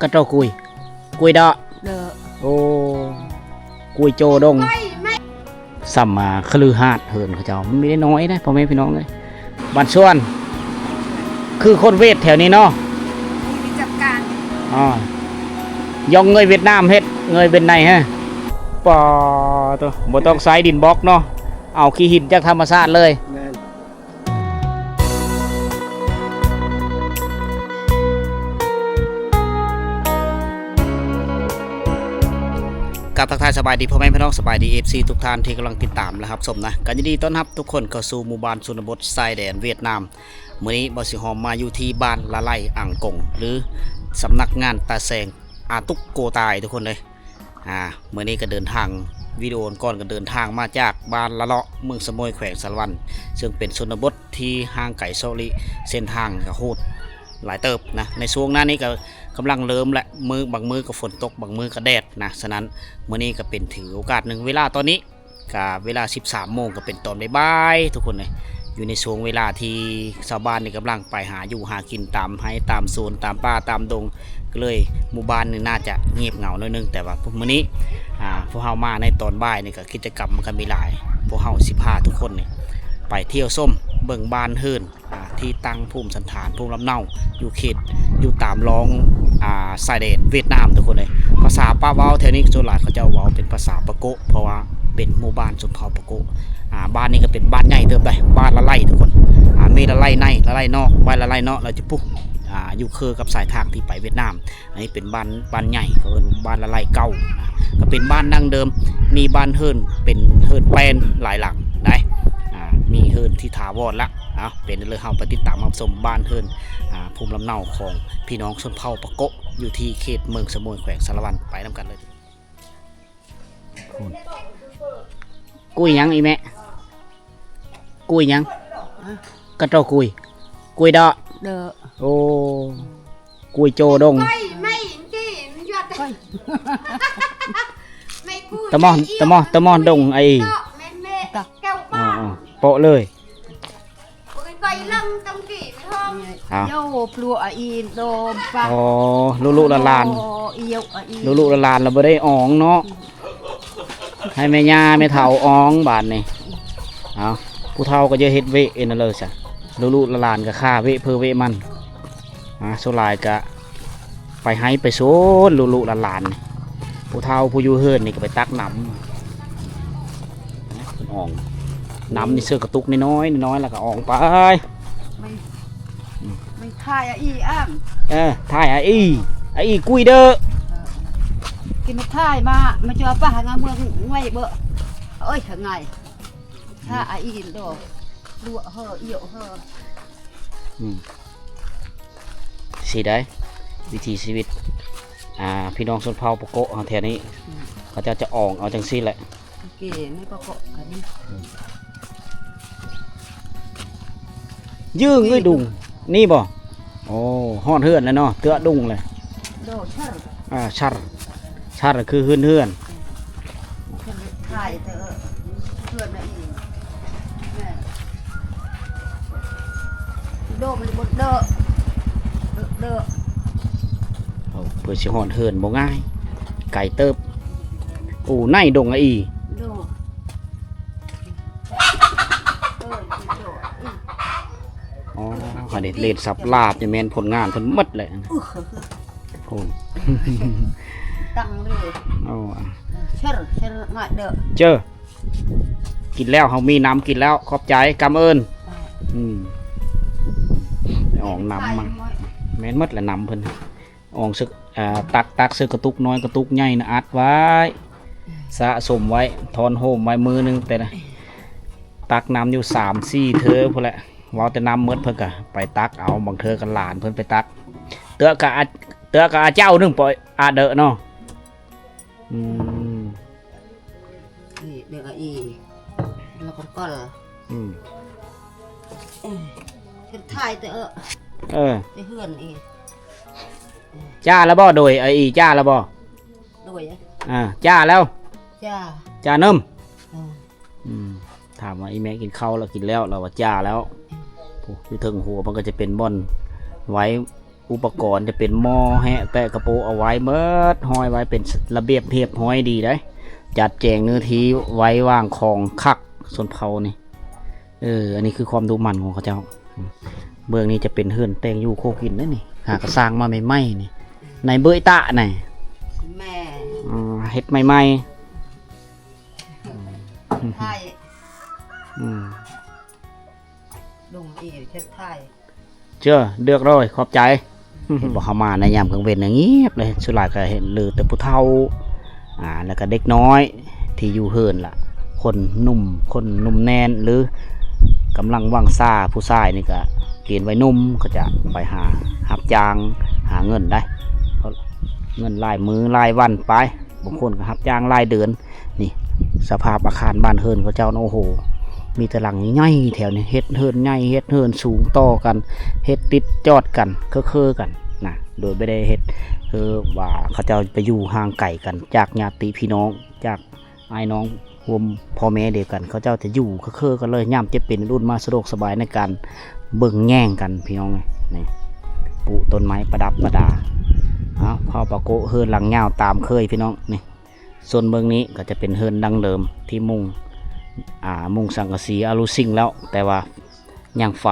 กระเจ้ากุยดอกโอ้กุยโจดงสัมมาคลือหาดเหินเขาเจ้ามันไม่ได้น้อยนะพ่อแม่พี่น้องเลยบ้านส่วนคือคนเวทแถวนี้เนาะมีจับการอ๋อยองเงยเวียดนามเฮ็ดเงยเป็นในฮะปอตัวบ่ต้องใส่ดินบล็อกเนาะเอาขี้หินจากธรรมชาติเลยกับทักทายสบายดีพ่อแม่พี่น้องสบายดี FC ทุกท่านที่กำลังติดตามนะครับชมนะกันยินดีต้อนรับทุกคนเข้าสู่หมู่บ้านชนบทชายแดนเวียดนามมื้อนี้บ่สิหอมมาอยู่ที่บ้านละไลอ่างกงหรือสำนักงานตาแสงอาตุกโกตายทุกคนเลยมื้อนี้ก็เดินทางวิดีโอก่อนก็เดินทางมาจากบ้านละเลาะเมืองสมอยแขวงสารวันซึ่งเป็นชนบทที่ห่างไกลโซลิเส้นทางก็โหดหลายเติบนะในช่วงหน้านี้ก็กำลังเริ่มและบางมือก็ฝนตกบางมือก็แดดนะฉะนั้นมื้อนี้ก็เป็นถือโอกาสหนึ่งเวลาตอนนี้ก็เวลา 13 โมงก็เป็นตอนบ่ายๆทุกคนเลยอยู่ในช่วงเวลาที่ชาวบ้านนี่กำลังไปหาอยู่หากินตามไร่ตามโซนตามป่าตามดงก็เลยหมู่บ้านนี่น่าจะเงียบเหงาหน่อยนึงแต่ว่ามื้อนี้พวกเฮามาในตอนบ่ายนี่ก็กิจกรรมมันก็มีหลายพวกเฮา15ทุกคนนี่ไปเที่ยวส้มเบิ่งบ้านเฮิรนที่ตั้งภูมิสันฐานภูมิลำเนาอยู่เขตอยู่ตามร้องชายแดนเวียดนามทุกคนเลยภาษาป้าเว้าแถวนี้ส่วนหลายเขาจะเว้าเป็นภาษาปะโกะเพราะว่าเป็นหมู่บ้านชนเผ่าปะโกะบ้านนี้ก็เป็นบ้านใหญ่เติบได้บ้านละไร่ทุกคนมีละไร่ในละไร่นอกบ้านละไร่นอกเราจะปุ๊บอยู่คือกับสายทางที่ไปเวียดนามอันนี้เป็นบ้านใหญ่ก็เป็นบ้านละไร่เก่าก็เป็นบ้านดั้งเดิมมีบ้านเฮิรนเป็นเฮิรนแปลนหลายหลังได้มีเฮิรนที่ถาวรละเป็นเลยเฮาไปติดตามรับชมบ้านเฮิรนภูมิลำเนาของพี่น้องชนเผ่าปะโกะอยู่ที่เขตเมืองสมอยแขวงสารวันไปนำกันเลยกุยยังอีแม่กุยยังกระเจ้ากุยดอกโอ้กุยโจดงตะมอนดงไอ้โปะเลยโยปลัวอีโดมปะลูละลานลูละลานเราไม่ได้อ่องเนาะให้แม่ย่าแม่เฒ่าอ่องบาดนี่เอาผู้เฒ่าก็จะเฮ็ดเวเอ็นเลยจ้ะลูละลานก็ฆ่าเวเพื่อเวมันโซลายก็ไปให้ไปโซนลูละลานผู้เฒ่าผู้อยู่เฮิรนนี่ก็ไปตักน้ำอ่องน้ำนี่เสื้อกระตุกน้อยแล้วก็อ่องไปไม่ถ่ายอีถ่ายอีกุยเด้อกินมาถ่ายมาเจอป้าหางเมืองง่ายเบอเอ้ยไงถ้าอีโดรัวเฮอเอี่ยวเฮอสิได้วิถีชีวิตพี่น้องชนเผ่าปะโกะแถวนี้เขาจะอ่องเอาจังซี่แหละเก๋ไม่ปะโกะกันนี่ยื้อเงยดุงนี่บ่โอ้ห่อนเฮือนแล้วเนาะเตื้อดุงเลยชัดคือเฮือนถ่ายเฮือนนะอีโดมันบดเด้อเพื่อสิห่อนเฮือนบ่ง่ายไก่เติบอูในดงอีเขาเด็ดเลดสับลาบจะแมนผลงานผลมัดเลยโอ้ตั้งเลยเชื่อหน่อยเด้อเจอกินแล้วเขามีน้ำกินแล้วขอบใจกำเอิญอ่องน้ำมันแมนมัดแหละน้ำเพิ่นอ่องซึกตักซึกกระตุกน้อยกระตุกใหญ่นะอัดไว้สะสมไว้ทอนโฮมไว้มือนึงแต่นะตักน้ำอยู่3-4เธอพอแหละว่าแต่น้ำมืดเพิ่นก็ไปตักเอาบางเธอกันหลานเพิ่นไปตักเตือกะเจ้านึงปล่อยเดอะเนาะเด็กอีแล้วก็เป็นถ่ายแต่ไปเฮือนอีจ้าแล้วบ่โดยอีจ้าแล้วบ่โดยจ้าแล้วจ้าเนิ่มถามว่าอีแม่กินข้าวแล้วกินแล้วเราว่าจ้าแล้วอยู่ถึงหัวมันก็จะเป็นบ่อนไว้ อุปกรณ์จะเป็นหม้อแฮะแปะกระโปงเอาไว้เมิดห้อยไว้เป็นระเบียบเรียบห้อยดีได้จัดแจงเนื้อที่ไว้วางของคักส่วนเผานี่อันนี้คือความดูมันของเขาเจ้าเบื้องนี้จะเป็นเฮือนแตงอยู่โคกินนั่นนี่หากระสร้างมาใหม่ๆนี่ในเบยตะนี่ แม่ เฮ็ดใหม่ ไทย ๆ ลุงอีเทศไทย เชื่อเลือกเลยขอบใจ บอกเขามาในยามกลางเวรอย่างเงียบเลยสุดท้ายก็เห็นลือแต่ผู้เฒ่าแล้วก็เด็กน้อยที่อยู่เฮินล่ะคนหนุ่มแน่นหรือกำลังว่างซ่าผู้ชายนี่ก็เกณฑ์ไว้นุ่มก็จะไปหับจางหาเงินได้เงินรายมือรายวันไปบางคนก็หับจางรายเดือนนี่สภาพอาคารบ้านเฮินเขาเจ้าโอ้โหมีแต่หลังใหญ่แถวนี้เฮ็ดเฮินใหญ่เฮ็ดเฮินสูงต่อกันเฮ็ดติดจอดกันเคอกันนะโดยไม่ได้เฮ็ดว่าเขาเจ้าไปอยู่ห่างไกลกันจากญาติพี่น้องจากไอ้น้องรวมพ่อแม่เดียวกันเขาเจ้าจะอยู่เคอกันเลยย่ำจะเป็นรุ่นมาสะดวกสบายในการเบิ่งแง่งกันพี่น้องนี่ปลูกต้นไม้ประดับประดาพ่อปะโกเฮินหลังเงาตามเคยพี่น้องนี่ส่วนเมืองนี้ก็จะเป็นเฮินดังเดิมที่มุงสังกะสีอลูซิงแล้วแต่ว่ายังฝ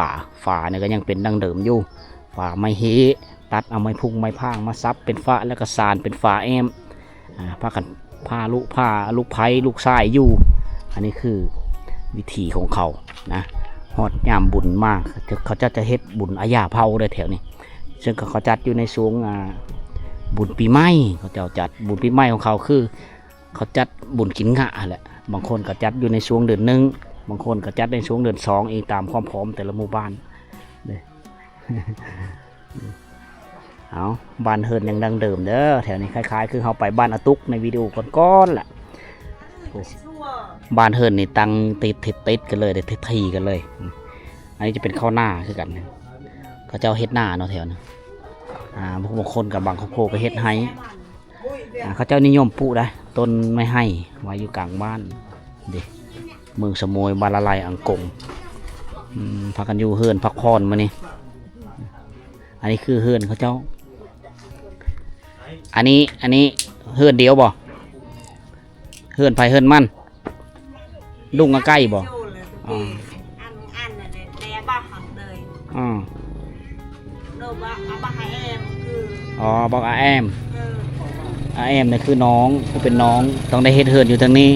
าเนี่ยก็ยังเป็นดังเดิมอยู่ฝาไม้เฮตัดเอาไม้พุ่งไม้พางมาซับเป็นฝาแล้วก็สานเป็นฝาแอมผ้ากันผ้าลูกไผ่ลูกทรายอยู่อันนี้คือวิธีของเขานะฮอดยามบุญมากเขาจะเฮ็ดบุญอาญาเผาได้แถวนี้ซึ่งเขาจัดอยู่ในช่วงบุญปีใหม่เขาจะจัดบุญปีใหม่ของเขาคือเขาจัดบุญกินงะแหละบางคนก็จัดอยู่ในช่วงเดือน1บางคนก็จัดในช่วงเดือน2เองตามความพร้อมแต่ละหมู่บ้านเลย เอาบ้านเฮินยังดังเดิมเด้อแถวนี้คล้ายๆคือเขาไปบ้านอาตุกในวิดีโอก่อนๆแหละบ้านเฮินนี่ตั้งติดกันเลยติดทีกันเลยอันนี้จะเป็นข้าวหน้าคือกันเขาเจ้าเฮ็ดหน้าเนาะแถวนี้บางคนกับบางครอบครัวก็เฮ็ดให้เขาเจ้านิยมปลูกได้ต้นไม่ให้ไว้อยู่กลางบ้านเด็กเมืองสมุยบาลาไลอังกงพักกันอยู่เฮือนพักผ่อนมานี่อันนี้คือเฮือนเขาเจ้าอันนี้เฮือนเดียวบ่เฮือนไผ่เฮือนมันลุงใกล้บ่อันเนี่ยแด่บ้าหันเลยโดบ้าบ้าให้แอมคือบอกอาแอมเนี่ยคือน้องเป็นน้องต้องได้เฮ็ดเฮือนอยู่ทางนี้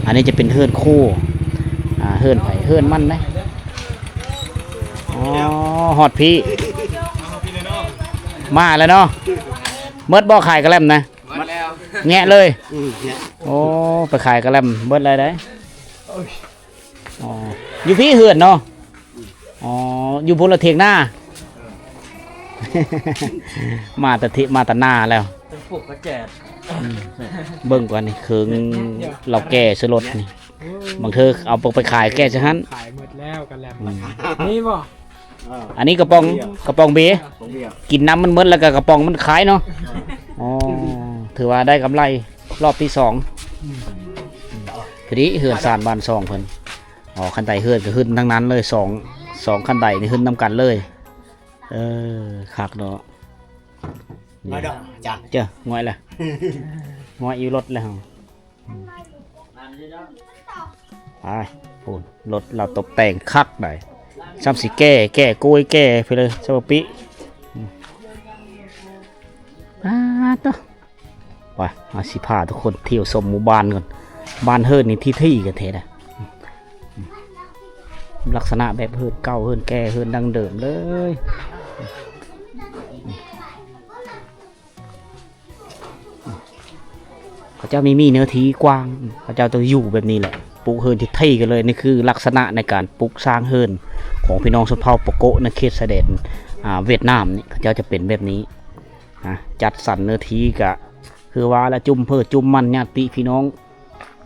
อันนี้จะเป็นเฮือนคู่เฮือนไผ่เฮือนมันนะฮอดพี่มาแล้วเนาะเมิดบ่ขายกระแลมนะแงะเลยโอ้ไปขายกระแลมเมิดอะไรได้อยู่พี่เฮือนเนาะอยู่พลเทียงหน้า มาแต่หน้าแล้วปลูกกระแจดเบิ่งก่อนนี่คือเราแก่สลดนี่บางเธอเอาไปขายแก่ซะฮั่นขายหมดแล้วกันแล้วนี่บ่อันนี้กระป๋องเบียร์กินน้ำมันมึนแล้วก็กระป๋องมันขายเนาะถือว่าได้กำไรรอบที่2ทีนี้เฮือนสานบ้าน2เพิ่นคันไดเฮือนก็ขึ้นทั้งนั้นเลย2คันไดนี่ขึ้นนำกันเลยคักเนาะมาดอกจ้ะเจ้าง่อยล่ะง่อยอยู่รถแล้วไปพูนรถเราตกแต่งคักได้ซ้ำสิแก้กุ้ยแก้ไปเลยสวัสดีต่อไปมาสิพาทุกคนเที่ยวชมหมู่บ้านก่อนบ้านเฮิร์นนี่ที่กันเทนะลักษณะแบบเฮิร์นเก่าเฮิร์นแก่เฮิร์นดังเดิมเลยเขาเจ้ามีเนื้อที่กว้างเขาเจ้าจะอยู่แบบนี้แหละปลูกเฮิร์นที่กันเลยนี่คือลักษณะในการปลูกสร้างเฮิร์นของพี่น้องชนเผ่าปะโกะในเขตชายแดนเวียดนามนี่เขาเจ้าจะเป็นแบบนี้จัดสรรเนื้อที่กะคือว่าละจุ่มเพื่อจุ่มมันญาติพี่น้อง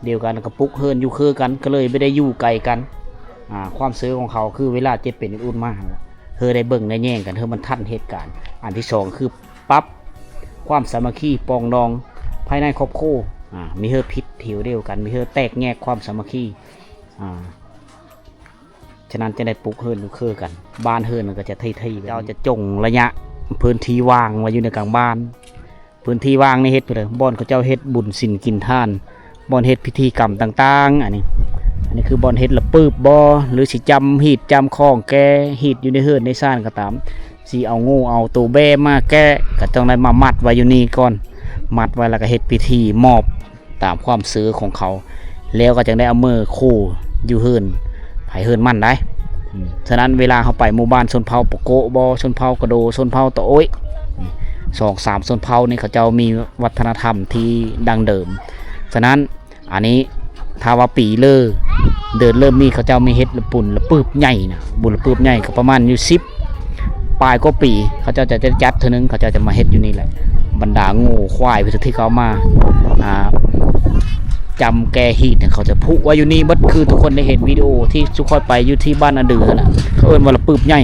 เดียวกันกับปลูกเฮิร์นอยู่คือกันก็เลยไม่ได้อยู่ไกลกันความซื้อของเขาคือเวลาเจ็บเป็นอุ่นมากเธอได้เบิ่งได้แย่งกันเธอมันทันเหตุการณ์อันที่2คือปั๊บความสามัคคีปองดองภายในครอบครัวมีเธอพิษเถียวเดียวกันมีเธอแตกแยกความสามัคคีฉะนั้นจะได้ปลูกเฮิร์นคือกันบ้านเฮิร์นก็จะที่เราจะจงระยะ พื้นที่ว่างไว้อยู่ในกลางบ้านพื้นที่ว่างนี่เฮ็ดไปเลยบ่อนเขาเจ้าเฮ็ดบุญศีลกินทานบ่อนเฮ็ดพิธีกรรมต่างๆอันนี้คือบ่อนเฮ็ดละปืบบ่หรือสิจำหีดจำของแกหีดอยู่ในเฮือนในซ่านก็ตามสิเอางูเอาตัวแบมาแกะก็ต้องได้มามัดไว้อยู่นี่ก่อนมัดไว้แล้วก็เฮ็ดพิธีมอบตามความซื่อของเขาแล้วก็จึงได้เอามือคู่อยู่เฮือนไผเฮือนมันได้ฉะนั้นเวลาเขาไปหมู่บ้านชนเผ่าปะโกะบ่ชนเผ่ากระโดชนเผ่าตะโอ้ย2-3ชนเผ่านี่เขาเจ้ามีวัฒนธรรมที่ดังเดิมฉะนั้นอันนี้ถ้าว่าปีเริ่มมีเขาเจ้ามีเฮ็ดละปุ่นละปืบใหญ่นะบุญละปืบใหญ่ก็ประมาณอยู่10ปลายก็ปีเขาเจ้าจะจัดเท่านึงเขาเจ้าจะมาเฮ็ดอยู่นี่แหละบรรดางูควายที่เขามาจำแกฮีดเขาจะพุไว้อยู่นี่บัดคือทุกคนได้เห็นวิดีโอที่ทุกคนไปอยู่ที่บ้านอันเดือนะเขาเอิ้นว่าละปืบใหญ่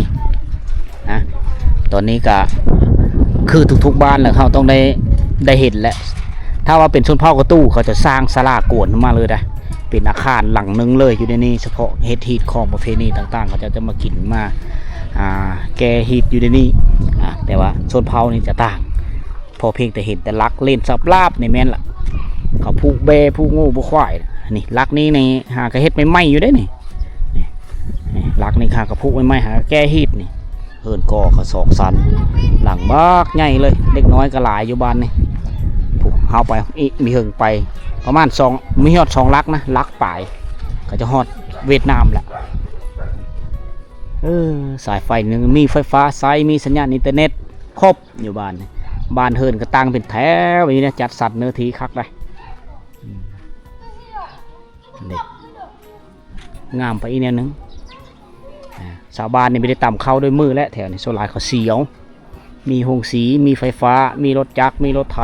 นะตอนนี้ก็คือทุกๆบ้านแหละเขาต้องได้เห็นแหละถ้าว่าเป็นชนเผ่ากระตู้เขาจะสร้างศาลาโกนมาเลยนะเป็นอาคารหลังนึงเลยอยู่ในนี้เฉพาะเฮ็ดฮีดของประเพณีต่างๆเขาจะมากินมาแกฮีดอยู่ในนี้แต่ว่าชนเผ่านี่จะต่างพอเพียงแต่เห็นแต่ลักเล่นสับลาบในแม่นล่ะเขาผูกเบผูกงูผูกควายนี่ลักนี้ในหากระเฮ็ดไม่ไหมอยู่ได้นี่ลักนี่หากระผูกไม่ไหมหาแกฮีดนี่เฮินก่อเขาสองสันหลังบักใหญ่เลยเล็กน้อยก็หลายอยู่บ้านนี่ผูกเฮาไปมีเฮิงไปประมาณ2มีฮอด2ลักนะลักปลายก็จะฮอดเวียดนามแหละสายไฟนึงมีไฟฟ้าไซมีสัญญาณอินเทอร์เน็ตครบอยู่บ้านบ้านเฮินก็ตั้งเป็นแถวแบบนี้นะจัดสัตว์เนื้อทีคักเลยงามไปอีกแนวนึงชาวบ้านนี่ไม่ได้ต่ำเข้าด้วยมือและแถวนี้โซลาร์เขาเสียวมีโฮงสีมีไฟฟ้ามีรถจักรมีรถไถ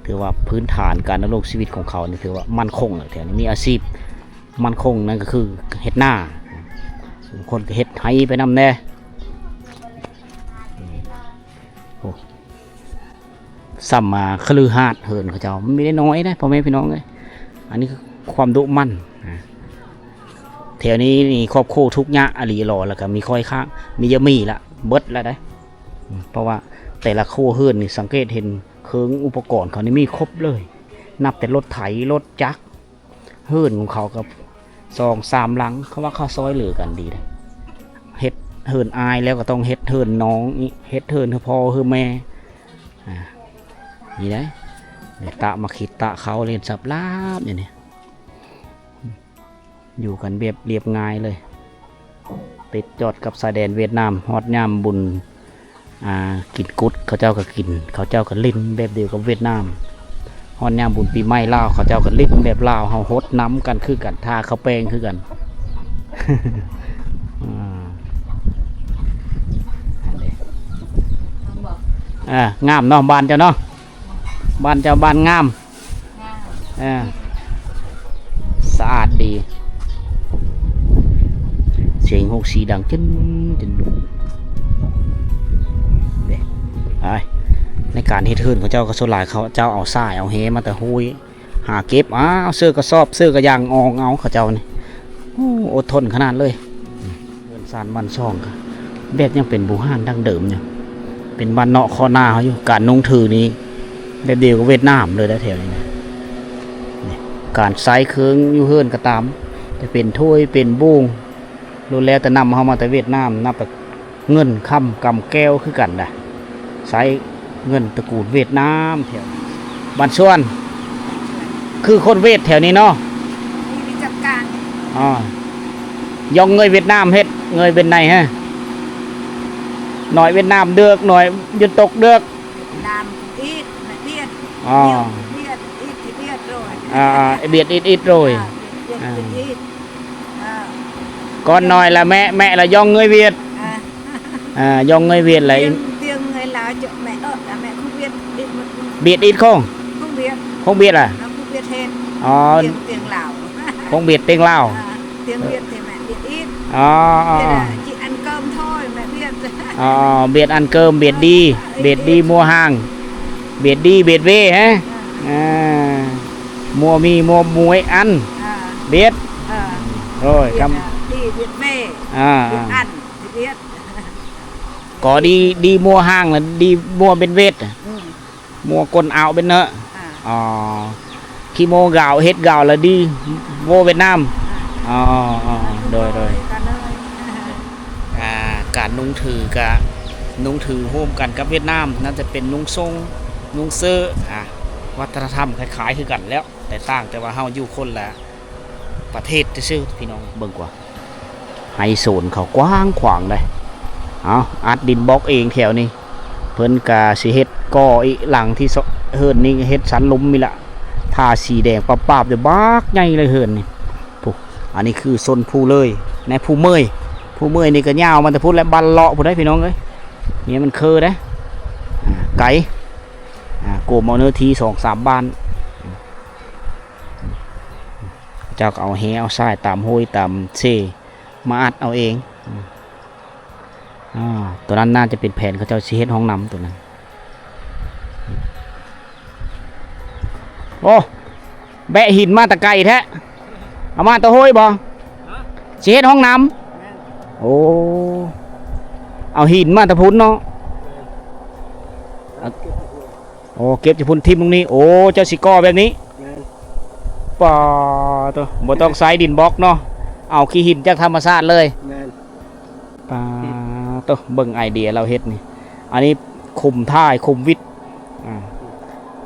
ถือว่าพื้นฐานการดำรงชีวิตของเขานี่ถือว่ามั่นคงแถวนี้มีอาชีพมั่นคงนั่นก็คือเฮ็ดหน้าคนก็เฮ็ดไถไปนำแน่ซ้ำมาคลือหาดเหินเขาเจ้าไม่ได้น้อยนะพ่อแม่พี่น้องเลยอันนี้คือความดุมั่นแถวนี้นี่ครอบครัวทุกยะอลีรอแล้วก็มีค่อยข้างมีเยอะมีละเบิดแล้วได้เพราะว่าแต่ละครัวเหินนี่สังเกตเห็นเครื่องอุปกรณ์เขานี่มีครบเลยนับแต่รถไถรถจักรเหินของเขากับ2-3หลังเขาว่าเขาซอยเหลือกันดีเลยเฮ็ดเหินอายแล้วก็ต้องเฮ็ดเหินน้องเฮ็ดเหินพ่อเหินแม่นี่ได้ตะมาขิดตะเขาเรียนสับลาบอย่างนี้อยู่กันเรียบง่ายเลยติดจอดกับชายแดนเวียดนามฮอดย่ำบุญกินกุดเขาเจ้าก็กินเขาเจ้าก็ลิ้นแบบเดียวกับเวียดนามฮอดย่ำบุญปีใหม่ลาวเขาเจ้าก็ลิ้นแบบลาวเฮาฮดน้ำกันคือกันทาเขาแปลงคือกัน งามเนาะบ้านเจ้าเนาะบ้านเจ้าบ้านงามสะอาดดีเสียงหกสีดังจึ้นในการเฮ็ดเฮือนเขาเจ้าก็ส่วนหลายเขาเจ้าเอาทรายเอาเฮมาแต่หุยหาเก็บเอาเสื้อกระสอบเสื้อกระยางอองเอาเขาเจ้านี่อดทนขนาดเลยเฮือนซานบ้านช่องแบบยังเป็นบูฮานดั้งเดิมอยู่เป็นบ้านเนาะคอหน้าเขาอยู่การนุ่งถือนี้แบบเดียวกับเวียดนามเลยนะแถวนี้การใส่เครื่องอยู่เฮือนก็ตามจะเป็นถ้วยเป็นบุ้งรู้แล้วแต่นำเขามาแต่เวียดนามนับแบบเงินคำกำแก้วคือกันนะใช้เงินตระกูลเวียดนามแถวบ้านส่วนคือคนเวียดแถวนี้เนาะมีจัดการยองเงยเวียดนามเฮ็ดเงยเป็นในฮะหน่อยเวียดนามเดือกหน่อยยุดตกเดือกน้ำอีดเบียดเบียดอีดเบียดโรยเบียดอีดโรยก่อนหน่อยละแม่ละยองเงยเวียดยองเงยเวียดเลยเตียงเงยลาวจะแม่แม่คุณเวียดเบียดอีดคงเบียดอ่ะคุณเวียดเทนเตียงลาวคงเบียดเตียงลาวเตียงเวียดเทแม่เบียดอีดจีอันเกิมถ้อยแม่เบียดเบียดอันเกิมเบียดดีมัวห่างเบียดดีเบียดเว่ฮะมัวมีมัวมวยอันเบียดโอ้ยคำดีเบียดเว่เบียดอันเบียด ก็ดีมัวห้างแล้วดีมัวเป็นเวทมัวกลเอาเป็นเนอะอ๋อขี้โมกาวเฮ็ดกาวแล้วดีมัวเวียดนามอ๋อโดยการนุ่งถือกะนุ่งถือโฮมกันกับเวียดนามน่าจะเป็นนุ่งทรงนุ่งเสื้อวัฒนธรรมคล้ายๆคือกันแล้วแต่ต่างแต่ว่าเฮาอยู่คนละประเทศซื่อพี่น้องเบิ่งกว่าไฮโซนเขากว้างขวางเลยเอาอัดดินบล็อกเองแถวนี้เพิ่นกะสิเฮ็ดก่ออีหลังที่เฮิรนนี่เฮ็ดสันลุมนี่ละทาสีแดงปาบๆเดี๋ยวบักใหญ่เลยเฮิรนนี่ปุ๊อันนี้คือโซนภูเลยในภูเมยนี่ก็ยาวมันแต่พูดแล้วบันเลาะพูดได้พี่น้องเอ้ยนี่มันคือได้ไก่โกมเอาเนื้อที2-3บ้านเจ้าก็เอาแหเอาทรายตามห้วยตามเซมาอัดเอาเองตัวนั้นน่าจะเป็นแผนเขาเจ้าสิเฮ็ดห้องน้ำตัวนั้นโอ้แบะหินมาตะไก่แท้เอามาตะห้วยบ่สิเฮ็ดห้องน้ำโอ้เอาหินมาตะพุ้นเนาะโอ้เก็บจะพุ้นทิมตรงนี้โอ้เจ้าสิก่อแบบนี้ป่าตัวบ่ต้องใส่ดินบล็อกเนาะเอาขี้หินจากธรรมชาติเลยป่าตัวเบิ่งไอเดียเราเฮ็ดนี่อันนี้คุมท่ายคุมวิทย์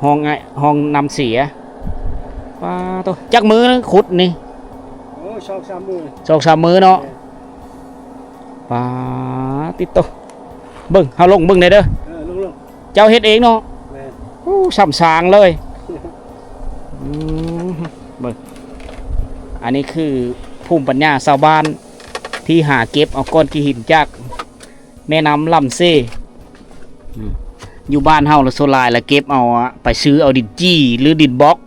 ห้องนำเสียป่าตัวจักมือขุดนี่โอ้2-3 มือ2-3 มือเนาะป่าติดตัวเบิ่งเฮาลงเบิ่งได้เด้อลงเจ้าเฮ็ดเองเนาะโอ้สำสางเลยเบิ่งอันนี้คือภูมิปัญญาชาวบ้านที่หาเก็บเอาก้อนขี้หินจากแม่น้ำลำเซอยู่บ้านเฮาละโซลายละเก็บเอาไปซื้อเอาดินจี้หรือดินบล็อก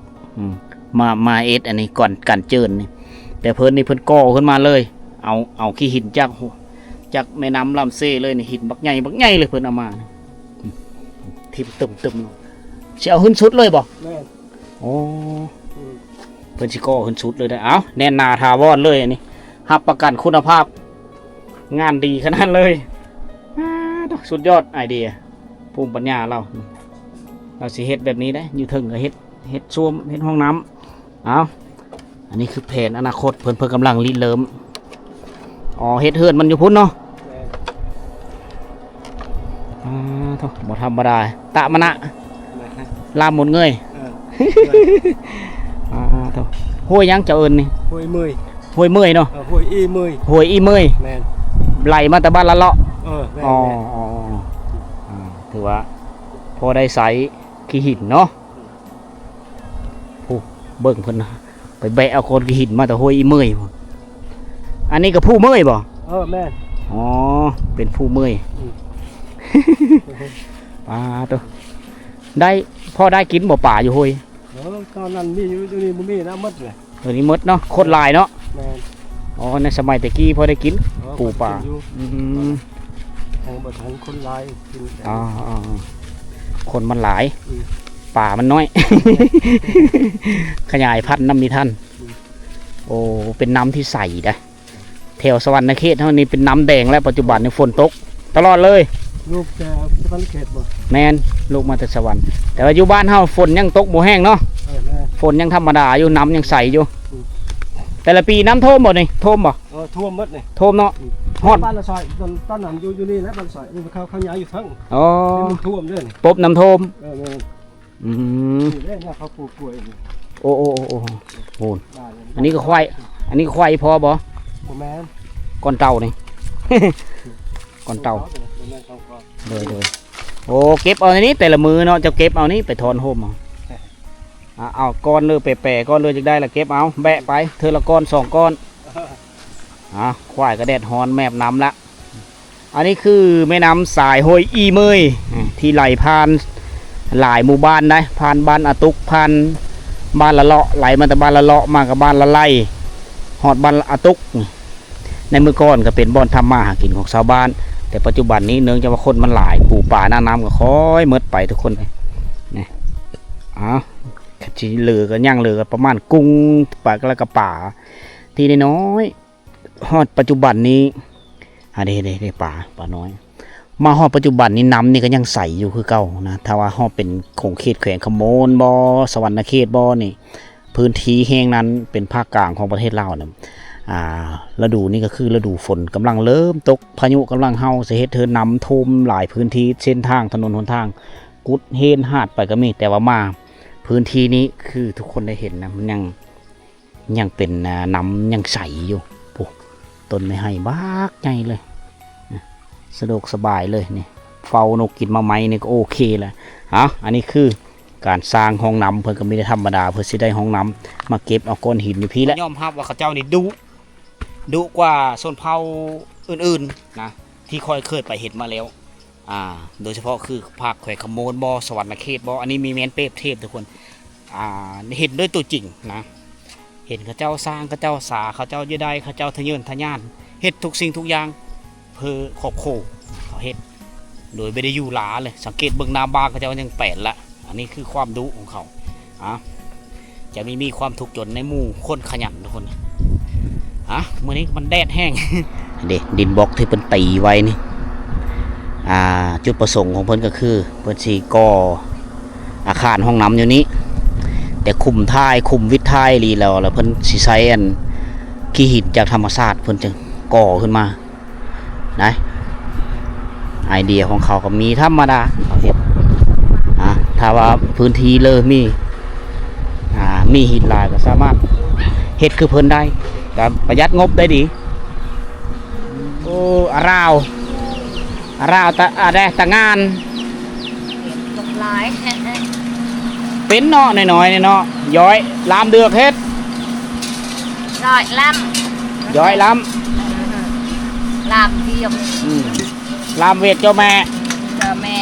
มาเอ็ดอันนี้ก่อนการเจิญนี่แต่เพิ่นนี่เพิ่นก่อขึ้นมาเลยเอาขี้หินจากแม่น้ำลำเซเลยนี่หินบักใหญ่เลยเพิ่นเอามาทิ่มตึมสิเอาขึ้นสุดเลยบ่โอ้เพิ่นสิก่อขึ้นสุดเลยได้เอาแน่นหนาถาวรเลยอันนี้รับประกันคุณภาพงานดีขนาดเลยสุดยอดไอเดียภูมิปัญญาเราสิเฮ็ดแบบนี้ได้อยู่ถึงก็เฮ็ดซ่วมเฮ็ดห้องน้ำเอาอันนี้คือแผนอนาคตเพิ่นกำลังริเริ่มเฮ็ดเฮือนมันอยู่พุ่นเนาะบ่ธรรมดาตะมะนะลามหมดเงยห้วยยังเจ้าเอิญนี่ห้วยเมยเนาะห้วยอีเมยแม่นไหลมาแต่บ้านละเลาะถือว่าพอได้ใส่ขี้หินเนาะผู้เบิ่งเพิ่นไปแบะเอาคนขี้หินมาแต่ห้วยอีเมยอันนี้ก็ผู้เมยบ่แม่นเป็นผู้เมยปลาตัวได้พ่อได้กินบ่ป่าอยู่ห้วยตอนนั้นมีอยู่นี่บ่มีนะมดเลยตัวนี้มดเนาะโคตรลายเนาะในสมัยตะกี้พอได้กินปูป่าบ่ทันคนลายกินคนมันหลายป่ามันน้อยขยายพันธุ์น้ำมีท่านโอ้เป็นน้ำที่ใสนะแถวสวรรค์เขตเท่านี้เป็นน้ำแดงแล้วปัจจุบันในฝนตกตลอดเลยลูกจะสวรรค์เขตบ่แมนลูกมาจากสวรรค์แต่ว่าอยู่บ้านเฮาฝนยังตกบ่แห้งเนาะฝนยังธรรมดาอยู่น้ำยังใสอยู่แต่ละปีน้ำท่วมบ่นี่ท่วมบ่ท่วมหมดนี่ท่วมเนาะฮอดบ้านละซอยตอนนั้นอยู่นี่แล้วบ้านซอยนี่เข้าย้ายอยู่ทั้งมันท่วมเด้อนี่ปบน้ำท่วมนี่แหละเขาปลูกกล้วยนี่โอ้โหอันนี้ก็ควายพอบ่แม่นก้อนเต่านี่ก้อนเต่าเลยโอ้เก็บเอาในนี้แต่ละมือเนาะจะเก็บเอานี้ไปทอนโฮมเอาก้อนเลยแปะก้อนเลยจะได้ละเก็บเอาแบะไปเธอละก้อน2 ก้อนควายกระเด็ดฮอนแมบน้ำละอันนี้คือแม่น้ำสายห้วยอีเมยที่ไหลผ่านหลายหมู่บ้านได้ผ่านบ้านอาตุกผ่านบ้านละเลาะไหลมาแต่บ้านละเลาะมากับบ้านละไล่หอดบ้านอาตุกในเมื่อก่อนก็เป็นบ่อนทำมาหากินของชาวบ้านแต่ปัจจุบันนี้เนื่องจากว่าคนมันหลายปูป่าหน้าน้ำก็ค่อยเมิดไปทุกคนเลยนี่ที่เหลือก็ย่างเหลือประมาณกุ้งปลาแล้วก็ป่าที่น้อยฮอดปัจจุบันนี้เด้ป่าน้อย มาฮอดปัจจุบันนี้น้ำนี่ก็ยังใสอยู่คือเก่านะถ้าว่าฮอดเป็นของเขตแขวงขโมนบ่สวรรณเขตบ่นี่พื้นที่แห่งนั้นเป็นภาคกลางของประเทศลาวเนี่ยฤดูนี้ก็คือฤดูฝนกำลังเริ่มตกพายุกำลังเฮาสิเฮ็ดเธอน้ำท่วมหลายพื้นที่เส้นทางถนนหนทางกุดเฮนหาดไปก็มีแต่ว่ามาพื้นที่นี้คือทุกคนได้เห็นนะมันยังเป็นน้ำยังใสอยู่ปุ๊ต้นไม้ให้บากใหญ่เลยสะดวกสบายเลยนี่เฝ้านกกินมาไหมนี่ก็โอเคแหละอันนี้คือการสร้างห้องน้ำเพื่อก็ไม่ได้ธรรมดาเพื่อสิได้ห้องน้ำมาเก็บเอาก้อนหินอยู่พี่แล้วยอมรับว่าเขาเจ้านี่ดุกว่าชนเผ่าอื่นๆนะที่ค่อยเคยไปเห็นมาแล้วโดยเฉพาะคือภาคแขวงขโมนบ่สวรรณเขตบ่อันนี้มีแมนเปรียบเทียบทุกคนเห็นด้วยตัวจริงนะเห็นเขาเจ้าสร้างเขาเจ้าสาเขาเจ้าเยดายเขาเจ้าทะเยอทะยานเฮ็ดทุกสิ่งทุกอย่างเพื่อขอบโคเขาเฮ็ดโดยไม่ได้อยู่หลาเลยสังเกตเบื้องหน้าบ้านเขาเจ้ายังแปดละอันนี้คือความดุของเขาจะมีความถูกจนในหมู่คนขยันทุกคนเมื่อนี้มันแดดแห้ง เด็ดินบล็อกที่เป็นตีไว้นี่จุดประสงค์ของเพิ่นก็คือเพิ่นสิก่ออาคารห้องน้ำอยู่นี้แต่คุมท้ายคุมวิทย์ท้ายรีแล้วเพิ่นสิใช้ขี้หินจากธรรมชาติเพิ่นจึงก่อขึ้นมานะไอเดียของเขาก็มีธรรมดาเฮ็ดถ้าว่าพื้นที่เลยมีหินลายก็สามารถเฮ็ดคือเพิ่นได้ก็ประหยัดงบได้ดีโอ้ราวตะงาน ตกหลายแท้ เป็นเนาะน้อยๆเนาะย้อยลามเดือกเฮ็ด ร้อยล ย้อยล ำลำเดียว ลามเวทเจ้าแม่ เจอแม่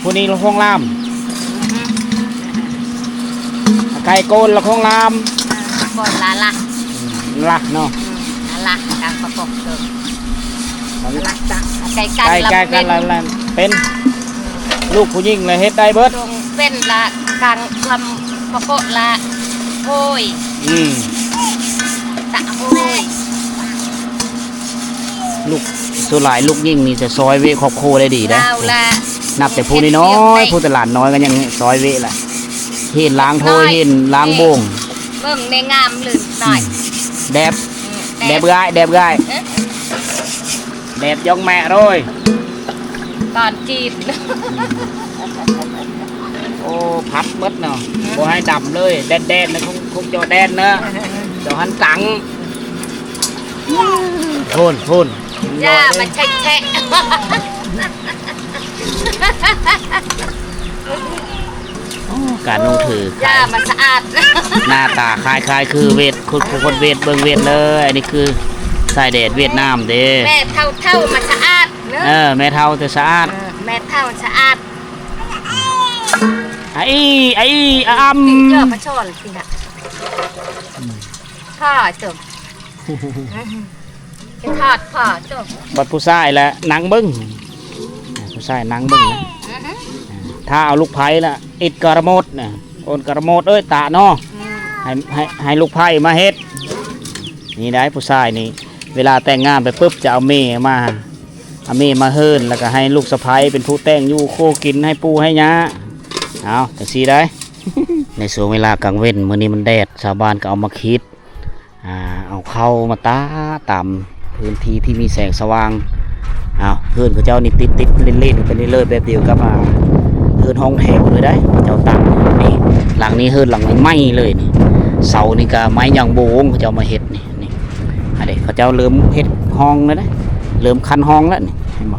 ผู้นี้ละคงลามไก่โกนละคงลาม ก่อนละ ละเนาะ ละการประกอบเกิดละจังไก่ ไก่กันละเป็นลูกผู้หญิงเลยเฮ็ดได้เบิด ตรงเป็นละการทำประกอบละโอย ตะโอย ลูกส่วนหลายลูกยิ่งนี่จะซอยเวครอบครัวได้ดีนะ เราละ นับแต่ผู้น้อยผู้ตลาดน้อยก็ยังซอยเวแหละเห็นล้างโถเห็นล้างโบ่ง เบิ่งในงามลืมหน่อย แดบง่ายแดบยองแม่เลย ตอนจีน โอ้พัดมดเนาะบ่ให้ดำเลยแดนนะคงจอแดนเนอะจอหันตังพูน ย่ามันแฉะ การนุ่งถือ ย่ามันสะอาด หน้าตาคล้ายคือเวทคนเวทเบิ่งเวทเลยอันนี้คือสายแดดเวียดนามเด้ แม่เท่ามันสะอาดเนอะ แม่เท่าแต่สะอาด แม่เท่าสะอาด ไอ้ติเจอพระชนสิค่ะพ่อจบจะทอดพ่อจบ บัดผู้ชายแหละนางเบิ้งผู้ชายนางเบิ้งนะถ้าเอาลูกไผ่ละอิดกระโมดนะโอนกระโมดตาเนาะให้ลูกไผ่มาเฮ็ดนี่ได้ผู้ชายนี่เวลาแต่งงานไปปุ๊บจะเอาเมมาเฮิรนแล้วก็ให้ลูกสะใภ้เป็นผู้แต่งอยู่โคกินให้ปูให้ยาเอาแต่สีได้ ในช่วงเวลากลางเว้นมื้อนี้มันแดดชาวบ้านก็เอามาคิดเอาเข้ามาตามพื้นที่ที่มีแสงสว่างเฮือนของเจ้านี่ติดเล่นๆกันเรื่อยๆแบบเดียวกับเฮือนห้องแถวเลยได้เจ้าตั้งนี่หลังนี้เฮือนหลังนี้ไหม้เลยนี่เสานี่ก็ไม้ยางโบงเขาเจ้ามาเฮ็ดนี่อันนี้เขาเจ้าเริ่มเฮ็ดห้องแล้วนะเริ่มคันห้องแล้วนี่เห็นบ่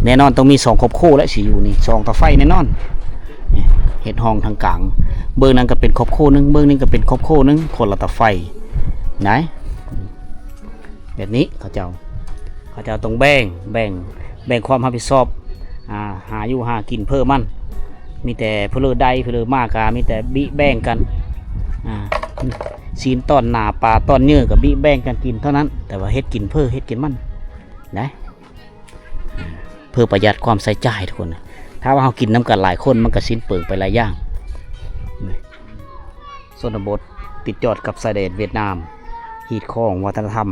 แน่นอนต้องมี2ครอบครัวแล้วสิอยู่นี่2ต่อไฟแน่นอนเฮ็ดห้องทางกลางเบื้องนั้นก็เป็นครอบครัวนึงเบื้องนี้ก็เป็นครอบครัวนึงคนละต่อไฟไหนแบบนี้เขาเจ้าต้องแบ่งความรับผิดชอบหาอยู่หากินเพิ่มมันมีแต่เพลือใดเพลือมากมีแต่บิแบ่งกันซีนต้อนหนาปลาต้อนเนื้อกับบิแบ่งกันกินเท่านั้นแต่ว่าเฮ็ดกินเพิ่อเฮ็ดกินมันนะเพื่อประหยัดความใช้จ่ายทุกคนถ้าว่าเรากินน้ำกันหลายคนมันก็สิ้นเปลืองไปหลายอย่างชนบทติดจอดกับชายแดนเวียดนามฮีดข้องวัฒนธรรม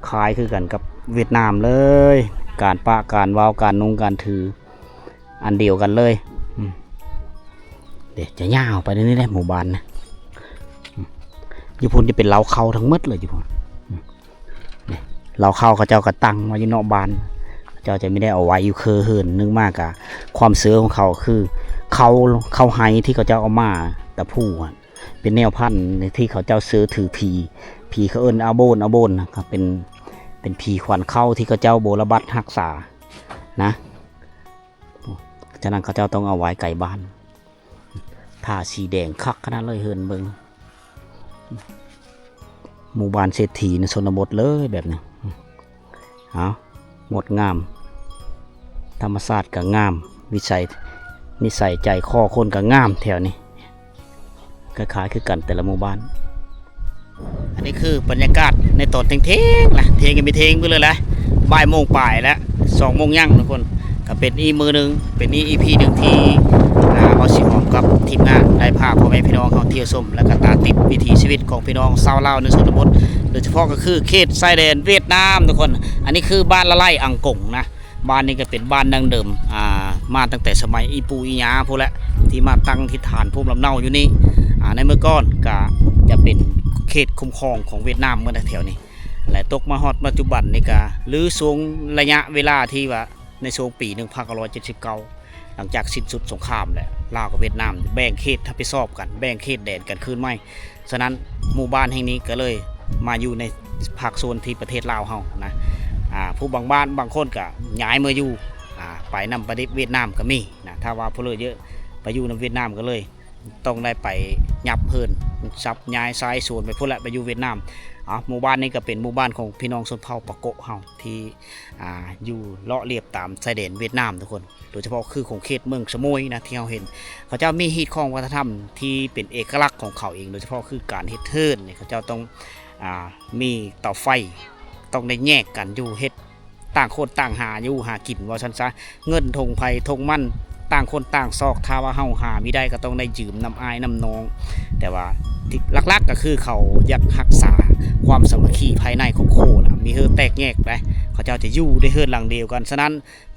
คล้ายคือกันกับเวียดนามเลย การปะการวาวการนุ่งการถืออันเดียวกันเลยเดี๋ยวจะย่าวไปนี่แหละหมู่บ้านนะญี่ปุ่นจะเป็นเล้าเข้าทั้งหมดเลยญี่ปุ่นเล้าเข้าเขาเจ้ากระตังมาอยู่นอกบ้านเจ้าจะไม่ได้เอาไว้อยู่เคอเหินนึกมากอะความเสือของเขาคือเขาไฮที่เขาเจ้าเอามาแต่ผู้เป็นแนวพันธุ์ที่เขาเจ้าซื้อถือผีเขาเอิ้นอาโบนนะครับเป็นผีขวัญเข้าที่เขาเจ้าโบราบัดรักษานะฉะนั้นเขาเจ้าต้องเอาไว้ไก่บ้านผ้าสีแดงคักขนาดเลยเฮินเบิงหมู่บ้านเศรษฐีในชนบทเลยแบบนี้เอางดงามธรรมศาสตร์ก็งามนิสัยใจข้อคนก็งามแถวนี้คล้ายๆคือกันแต่ละหมู่บ้านอันนี้คือบรรยากาศในตอนเที่ยงนะเที่ยงกันไปเที่ยงไปเลยแหละบ่ายโมงป่ายแล้ว2 โมงย่างทุกคนก็เป็นมือหนึ่งเป็นEP หนึ่งที่เอาสิหอมกับทีมงานได้พาพ่อแม่พี่น้องเขาเที่ยวชมและก็ตาติดวิถีชีวิตของพี่น้องชาวลาวในชนบทโดยเฉพาะก็คือเขตชายแดนเวียดนามทุกคนอันนี้คือบ้านละไลอังกงนะบ้านนี้ก็เป็นบ้านดังเดิมมาตั้งแต่สมัยอีปูอีญาพวกแหละที่มาตั้งที่ฐานภูมิลำเนาอยู่นี่ในเมื่อก่อนก็จะเป็นเขตคุ้มครองของเวียดนามเมื่อแถวนี้และตกมาฮอดปัจจุบันนี่ก็หรือช่วงระยะเวลาที่ว่าในช่วงปี 1979 หลังจากสิ้นสุดสงครามแหละลาวกับเวียดนามแบ่งเขตทับผิดชอบกันแบ่งเขตแดนกันคืนไม่ฉะนั้นหมู่บ้านแห่งนี้ก็เลยมาอยู่ในภาคโซนที่ประเทศลาวเฮานะผู้บางบ้านบางคนก็ย้ายมาอยู่ไปนำประเทศเวียดนามก็มีนะถ้าว่าผู้เลยเยอะไปอยู่ในเวียดนามก็เลยต้องได้ไปยับเพิ่นซับย้ายซ้ายส่วนไปพุ่นละไปอยู่เวียดนามหมู่บ้านนี้ก็เป็นหมู่บ้านของพี่น้องชนเผ่าปะโกะเฮาที่อยู่เลาะเรียบตามชายแดนเวียดนามทุกคนโดยเฉพาะคือของเขตเมืองสมุยนะที่เราเห็นเขาเจ้ามีฮีตของวัฒนธรรมที่เป็นเอกลักษณ์ของเขาเองโดยเฉพาะคือการเฮ็ดเทินเนี่ยเขาเจ้าต้องมีเตาไฟต้องได้แยกกันอยู่เฮ็ดต่างคนต่างหาอยู่หากินว่าซั่นซะเงินทงไผทงมั่นต่างคนต่างซอกถ้าว่าเฮาหาไม่ได้ก็ต้องได้ยืมน้ำอายน้ำนองแต่ว่าที่หลักๆก็คือเขาอยากรักษาความสามัคคีภายในของโคนะมีเฮือแตกแยกไปเขาเจ้าจะอยู่ได้เฮือนหลังเดียวกันฉะนั้น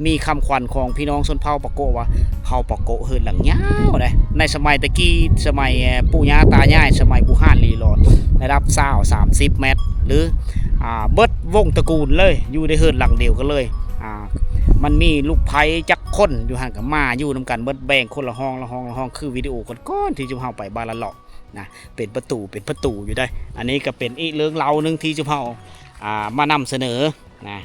มีคำขวัญของพี่น้องชนเผ่าปะโกะว่าเผ่าปะโกะเฮือนหลังยาวเลยในสมัยตะกี้สมัยปู่ย่าตายายสมัยบุห่านลีลอดระดับ30 เมตรหรือเบิดวงตระกูลเลยอยู่ได้เฮือนหลังเดียวกันเลยมันมีลูกไผ่จักคนอยู่ห่างกับมาอยู่นำกันเบิดแบ่งคนละห้องคือวิดีโอก้อนๆที่จุ่มเฮาไปบ้านละหลอกนะเป็นประตูอยู่ได้อันนี้ก็เป็นอีกเรื่องเล่านึงที่จุ่มเฮามานำเสนอนะ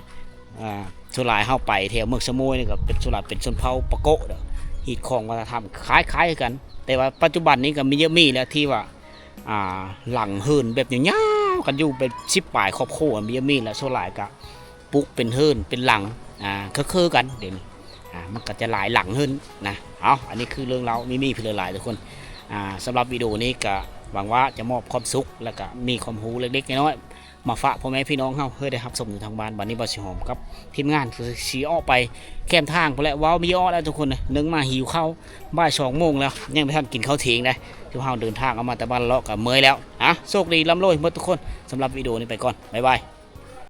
สุรายเฮาไปแถวเมืองสมุยนี่ก็เป็นสุรายเป็นชนเผ่าปะโกะฮีตของวัฒนธรรมคล้ายกันแต่ว่าปัจจุบันนี้ก็มีเยอะมีแล้วที่ว่าหลังเฮินแบบยาวๆกันอยู่เป็น10 ปลายครอบครัวมีเยอะมีแล้วสุรายก็ปลุกเป็นเฮินเป็นหลังคือกันเดี๋ยวนี้มันก็จะหลายหลังขึ้นนะอันนี้คือเรื่องเรามีเพื่อหลายทุกคนสำหรับวิดีโอนี้ก็หวังว่าจะมอบความสุขและก็มีความรู้เล็กๆน้อยๆมาฝากพ่อแม่พี่น้องเฮาเพื่อได้รับชมอยู่ทางบ้านวันนี้บ่สิหอมกับทีมงานสีออกไปแคมทางไปแล้วว้าวมีอ้อแล้วทุกคนนึงมาหิวข้าวบ่าย2 โมงแล้วยังไม่ทันกินข้าวเที่ยงเลยที่เฮาเดินทางเอามาแต่บ้านเลาะกับเมื่อยแล้วโชคดีร่ำรวยหมดทุกคนสำหรับวิดีโอนี้ไปก่อนบ๊ายบาย